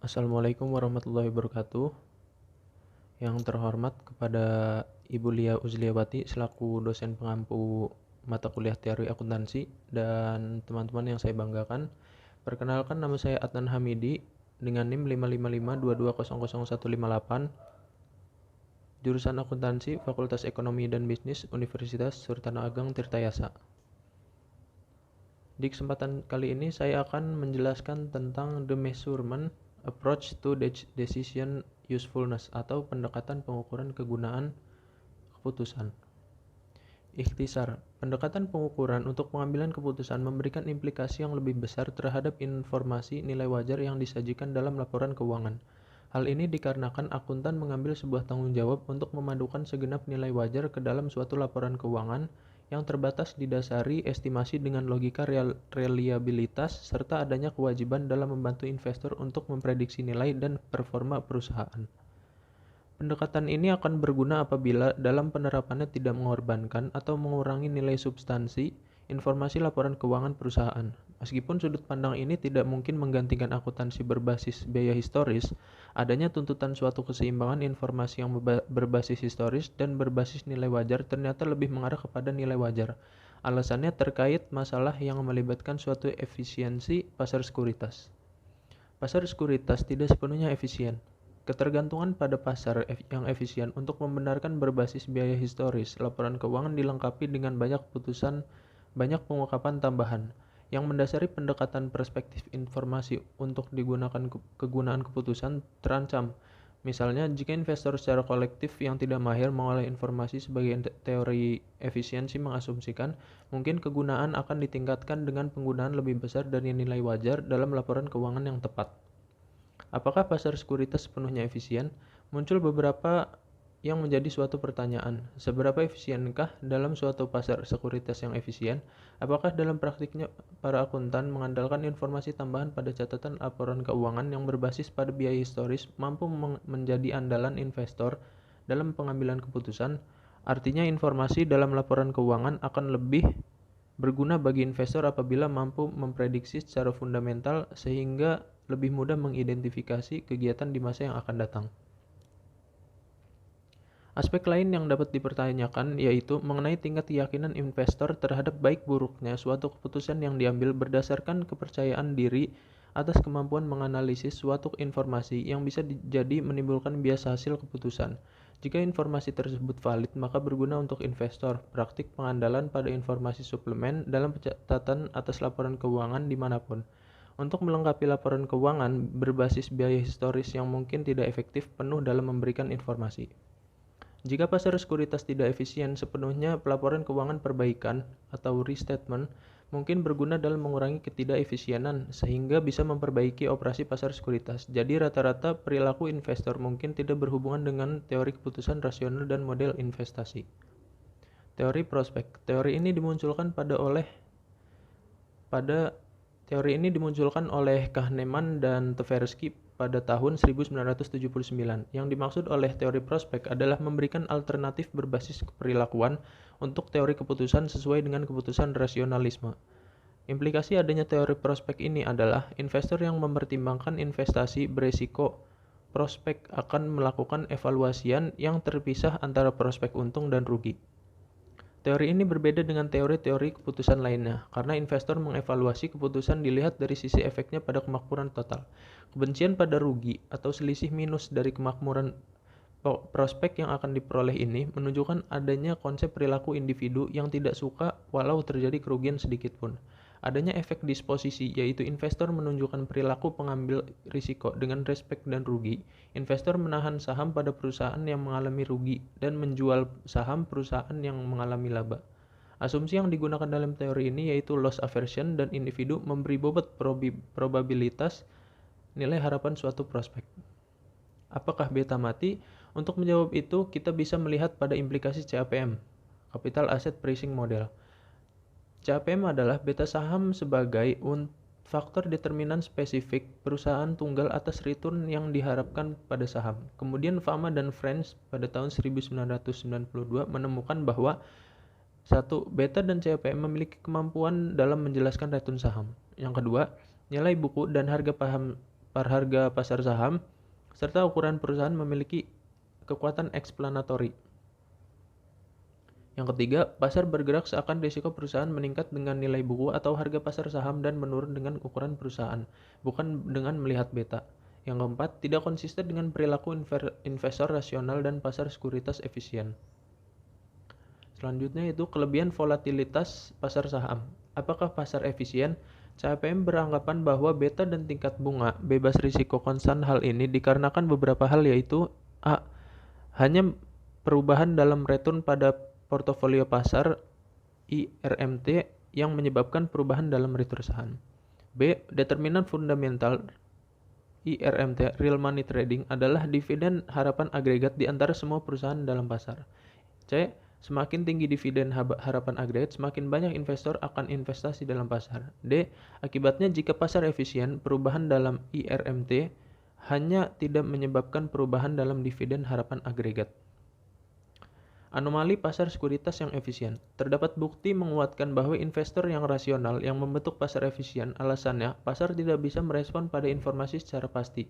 Assalamualaikum warahmatullahi wabarakatuh. Yang terhormat kepada Ibu Lia Uzliawati selaku dosen pengampu mata kuliah teori akuntansi dan teman-teman yang saya banggakan. Perkenalkan, nama saya Adnan Hamidi dengan NIM 55522200158, jurusan akuntansi Fakultas Ekonomi dan Bisnis Universitas Sultan Ageng Tirtayasa. Di kesempatan kali ini saya akan menjelaskan tentang the measurement approach to decision usefulness atau pendekatan pengukuran kegunaan keputusan. Ikhtisar, pendekatan pengukuran untuk pengambilan keputusan memberikan implikasi yang lebih besar terhadap informasi nilai wajar yang disajikan dalam laporan keuangan. Hal ini dikarenakan akuntan mengambil sebuah tanggung jawab untuk memadukan segenap nilai wajar ke dalam suatu laporan keuangan yang terbatas didasari estimasi dengan logika reliabilitas serta adanya kewajiban dalam membantu investor untuk memprediksi nilai dan performa perusahaan. Pendekatan ini akan berguna apabila dalam penerapannya tidak mengorbankan atau mengurangi nilai substansi informasi laporan keuangan perusahaan. Meskipun sudut pandang ini tidak mungkin menggantikan akuntansi berbasis biaya historis, adanya tuntutan suatu keseimbangan informasi yang berbasis historis dan berbasis nilai wajar ternyata lebih mengarah kepada nilai wajar. Alasannya terkait masalah yang melibatkan suatu efisiensi pasar sekuritas. Pasar sekuritas tidak sepenuhnya efisien. Ketergantungan pada pasar yang efisien untuk membenarkan berbasis biaya historis, laporan keuangan dilengkapi dengan banyak pengungkapan tambahan yang mendasari pendekatan perspektif informasi untuk digunakan kegunaan keputusan terancam. Misalnya, jika investor secara kolektif yang tidak mahir mengolah informasi sebagai teori efisiensi mengasumsikan, mungkin kegunaan akan ditingkatkan dengan penggunaan lebih besar dari nilai wajar dalam laporan keuangan yang tepat. Apakah pasar sekuritas sepenuhnya efisien? Muncul beberapa yang menjadi suatu pertanyaan. Seberapa efisienkah dalam suatu pasar sekuritas yang efisien? Apakah dalam praktiknya para akuntan mengandalkan informasi tambahan pada catatan laporan keuangan yang berbasis pada biaya historis mampu menjadi andalan investor dalam pengambilan keputusan? Artinya informasi dalam laporan keuangan akan lebih berguna bagi investor apabila mampu memprediksi secara fundamental sehingga lebih mudah mengidentifikasi kegiatan di masa yang akan datang. Aspek lain yang dapat dipertanyakan yaitu mengenai tingkat keyakinan investor terhadap baik buruknya suatu keputusan yang diambil berdasarkan kepercayaan diri atas kemampuan menganalisis suatu informasi yang bisa jadi menimbulkan bias hasil keputusan. Jika informasi tersebut valid, maka berguna untuk investor. Praktik pengandalan pada informasi suplemen dalam pencatatan atas laporan keuangan dimanapun. Untuk melengkapi laporan keuangan berbasis biaya historis yang mungkin tidak efektif penuh dalam memberikan informasi. Jika pasar sekuritas tidak efisien sepenuhnya, pelaporan keuangan perbaikan atau restatement mungkin berguna dalam mengurangi ketidakefisienan sehingga bisa memperbaiki operasi pasar sekuritas. Jadi rata-rata perilaku investor mungkin tidak berhubungan dengan teori keputusan rasional dan model investasi. Teori prospek. Teori ini dimunculkan oleh Kahneman dan Tversky pada tahun 1979. Yang dimaksud oleh teori prospek adalah memberikan alternatif berbasis keperilakuan untuk teori keputusan sesuai dengan keputusan rasionalisme. Implikasi adanya teori prospek ini adalah investor yang mempertimbangkan investasi beresiko prospek akan melakukan evaluasian yang terpisah antara prospek untung dan rugi. Teori ini berbeda dengan teori-teori keputusan lainnya, karena investor mengevaluasi keputusan dilihat dari sisi efeknya pada kemakmuran total. Kebencian pada rugi atau selisih minus dari kemakmuran prospek yang akan diperoleh ini menunjukkan adanya konsep perilaku individu yang tidak suka walau terjadi kerugian sedikit pun. Adanya efek disposisi, yaitu investor menunjukkan perilaku pengambil risiko dengan respek dan rugi. Investor menahan saham pada perusahaan yang mengalami rugi dan menjual saham perusahaan yang mengalami laba. Asumsi yang digunakan dalam teori ini yaitu loss aversion dan individu memberi bobot probabilitas nilai harapan suatu prospek. Apakah beta mati? Untuk menjawab itu, kita bisa melihat pada implikasi CAPM, Capital Asset Pricing Model. CAPM adalah beta saham sebagai faktor determinan spesifik perusahaan tunggal atas return yang diharapkan pada saham. Kemudian Fama dan Friends pada tahun 1992 menemukan bahwa satu, beta dan CAPM memiliki kemampuan dalam menjelaskan return saham. Yang kedua, nilai buku dan harga harga pasar saham, serta ukuran perusahaan memiliki kekuatan explanatory. Yang ketiga, pasar bergerak seakan risiko perusahaan meningkat dengan nilai buku atau harga pasar saham dan menurun dengan ukuran perusahaan, bukan dengan melihat beta. Yang keempat, tidak konsisten dengan perilaku investor rasional dan pasar sekuritas efisien. Selanjutnya itu kelebihan volatilitas pasar saham. Apakah pasar efisien? CAPM beranggapan bahwa beta dan tingkat bunga bebas risiko konstan. Hal ini dikarenakan beberapa hal, yaitu A. Hanya perubahan dalam return pada portofolio pasar IRMT yang menyebabkan perubahan dalam return saham. B. Determinan fundamental IRMT real money trading adalah dividen harapan agregat di antara semua perusahaan dalam pasar. C. Semakin tinggi dividen harapan agregat, semakin banyak investor akan investasi dalam pasar. D. Akibatnya jika pasar efisien, perubahan dalam IRMT hanya tidak menyebabkan perubahan dalam dividen harapan agregat. Anomali pasar sekuritas yang efisien. Terdapat bukti menguatkan bahwa investor yang rasional yang membentuk pasar efisien, alasannya pasar tidak bisa merespon pada informasi secara pasti.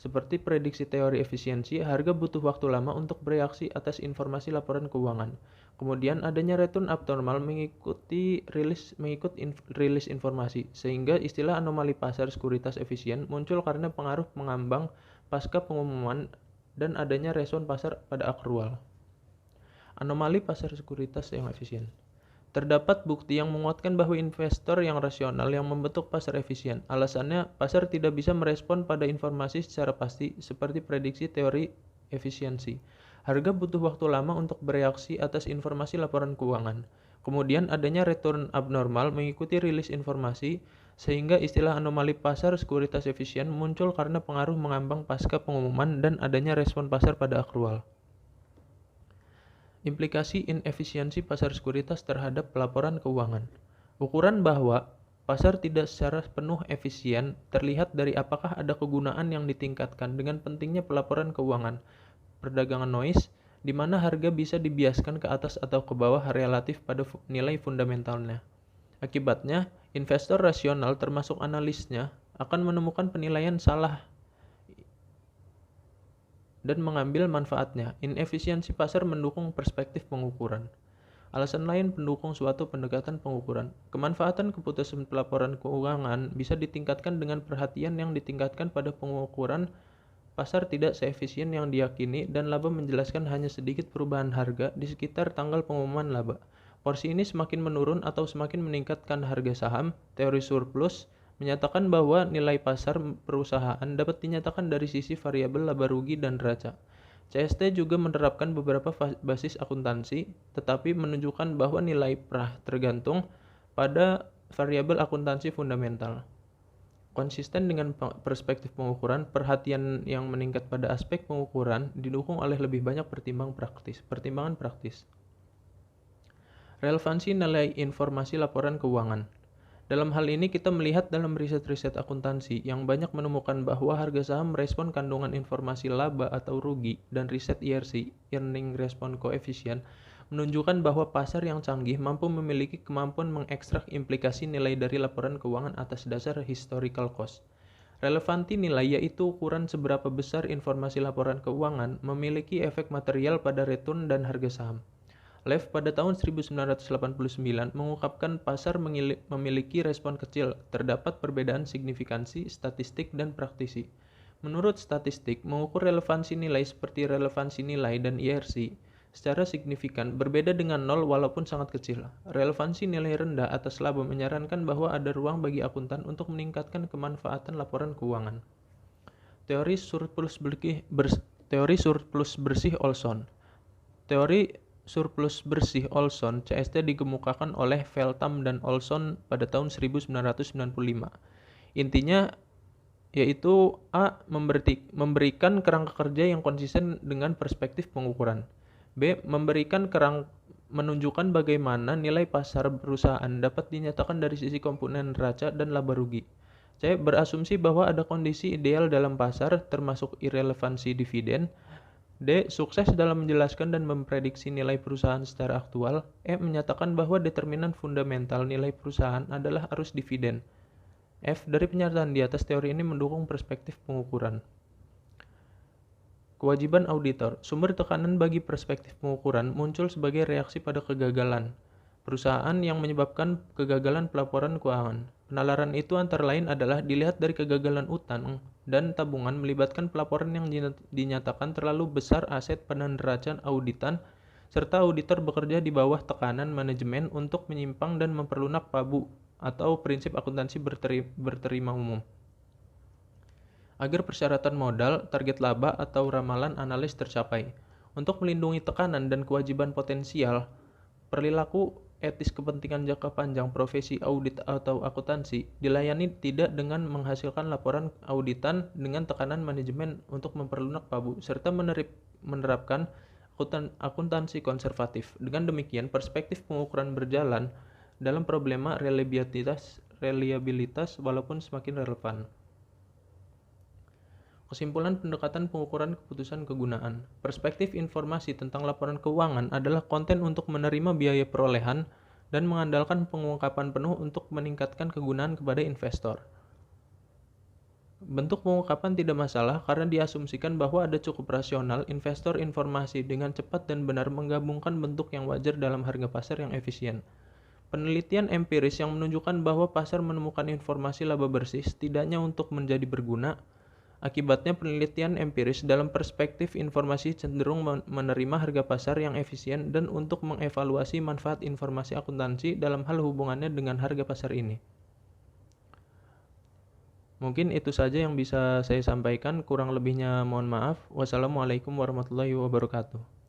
Seperti prediksi teori efisiensi, harga butuh waktu lama untuk bereaksi atas informasi laporan keuangan. Kemudian adanya return abnormal mengikut rilis informasi, sehingga istilah anomali pasar sekuritas efisien muncul karena pengaruh pengambang pasca pengumuman dan adanya respon pasar pada akrual. Anomali pasar sekuritas yang efisien. Terdapat bukti yang menguatkan bahwa investor yang rasional yang membentuk pasar efisien. Alasannya, pasar tidak bisa merespon pada informasi secara pasti seperti prediksi teori efisiensi. Harga butuh waktu lama untuk bereaksi atas informasi laporan keuangan. Kemudian adanya return abnormal mengikuti rilis informasi, sehingga istilah anomali pasar sekuritas efisien muncul karena pengaruh mengambang pasca pengumuman dan adanya respon pasar pada akrual. Implikasi inefisiensi pasar sekuritas terhadap pelaporan keuangan. Ukuran bahwa pasar tidak secara penuh efisien terlihat dari apakah ada kegunaan yang ditingkatkan dengan pentingnya pelaporan keuangan. Perdagangan noise, di mana harga bisa dibiaskan ke atas atau ke bawah relatif pada nilai fundamentalnya. Akibatnya, investor rasional termasuk analisnya akan menemukan penilaian salah dan mengambil manfaatnya. Inefisiensi pasar mendukung perspektif pengukuran. Alasan lain pendukung suatu pendekatan pengukuran. Kemanfaatan keputusan pelaporan keuangan bisa ditingkatkan dengan perhatian yang ditingkatkan pada pengukuran pasar tidak seefisien yang diyakini dan laba menjelaskan hanya sedikit perubahan harga di sekitar tanggal pengumuman laba. Porsi ini semakin menurun atau semakin meningkatkan harga saham. Teori surplus menyatakan bahwa nilai pasar perusahaan dapat dinyatakan dari sisi variabel laba rugi dan neraca. CST juga menerapkan beberapa basis akuntansi, tetapi menunjukkan bahwa nilai PRAH tergantung pada variabel akuntansi fundamental. Konsisten dengan perspektif pengukuran, perhatian yang meningkat pada aspek pengukuran didukung oleh lebih banyak pertimbangan praktis. Relevansi nilai informasi laporan keuangan. Dalam hal ini kita melihat dalam riset-riset akuntansi yang banyak menemukan bahwa harga saham merespon kandungan informasi laba atau rugi, dan riset ERC, Earning Response Coefficient, menunjukkan bahwa pasar yang canggih mampu memiliki kemampuan mengekstrak implikasi nilai dari laporan keuangan atas dasar historical cost. Relevansi nilai yaitu ukuran seberapa besar informasi laporan keuangan memiliki efek material pada return dan harga saham. Lev pada tahun 1989 mengungkapkan pasar memiliki respon kecil, terdapat perbedaan signifikansi, statistik, dan praktisi. Menurut statistik, mengukur relevansi nilai seperti relevansi nilai dan IRC secara signifikan berbeda dengan nol walaupun sangat kecil. Relevansi nilai rendah atas laba menyarankan bahwa ada ruang bagi akuntan untuk meningkatkan kemanfaatan laporan keuangan. Teori surplus bersih Olson. Teori surplus bersih Olson CST dikemukakan oleh Feltham dan Olson pada tahun 1995. Intinya yaitu A. Memberikan kerangka kerja yang konsisten dengan perspektif pengukuran. B. Menunjukkan bagaimana nilai pasar perusahaan dapat dinyatakan dari sisi komponen neraca dan laba rugi. C. Berasumsi bahwa ada kondisi ideal dalam pasar termasuk irelevansi dividen. D. Sukses dalam menjelaskan dan memprediksi nilai perusahaan secara aktual. E. Menyatakan bahwa determinan fundamental nilai perusahaan adalah arus dividen. F. Dari pernyataan di atas, teori ini mendukung perspektif pengukuran. Kewajiban auditor. Sumber tekanan bagi perspektif pengukuran muncul sebagai reaksi pada kegagalan perusahaan yang menyebabkan kegagalan pelaporan keuangan. Penalaran itu antara lain adalah dilihat dari kegagalan utang dan tabungan melibatkan pelaporan yang dinyatakan terlalu besar aset pada neraca auditan, serta auditor bekerja di bawah tekanan manajemen untuk menyimpang dan memperlunak PABU atau prinsip akuntansi berterima umum. Agar persyaratan modal, target laba, atau ramalan analis tercapai. Untuk melindungi tekanan dan kewajiban potensial, perilaku etis kepentingan jangka panjang profesi audit atau akuntansi dilayani tidak dengan menghasilkan laporan auditan dengan tekanan manajemen untuk memperlunak PABU, serta menerapkan akuntansi konservatif. Dengan demikian, perspektif pengukuran berjalan dalam problema reliabilitas walaupun semakin relevan. Kesimpulan pendekatan pengukuran keputusan kegunaan. Perspektif informasi tentang laporan keuangan adalah konten untuk menerima biaya perolehan dan mengandalkan pengungkapan penuh untuk meningkatkan kegunaan kepada investor. Bentuk pengungkapan tidak masalah karena diasumsikan bahwa ada cukup rasional investor informasi dengan cepat dan benar menggabungkan bentuk yang wajar dalam harga pasar yang efisien. Penelitian empiris yang menunjukkan bahwa pasar menemukan informasi laba bersih setidaknya untuk menjadi berguna. Akibatnya, penelitian empiris dalam perspektif informasi cenderung menerima harga pasar yang efisien dan untuk mengevaluasi manfaat informasi akuntansi dalam hal hubungannya dengan harga pasar ini. Mungkin itu saja yang bisa saya sampaikan, kurang lebihnya mohon maaf. Wassalamualaikum warahmatullahi wabarakatuh.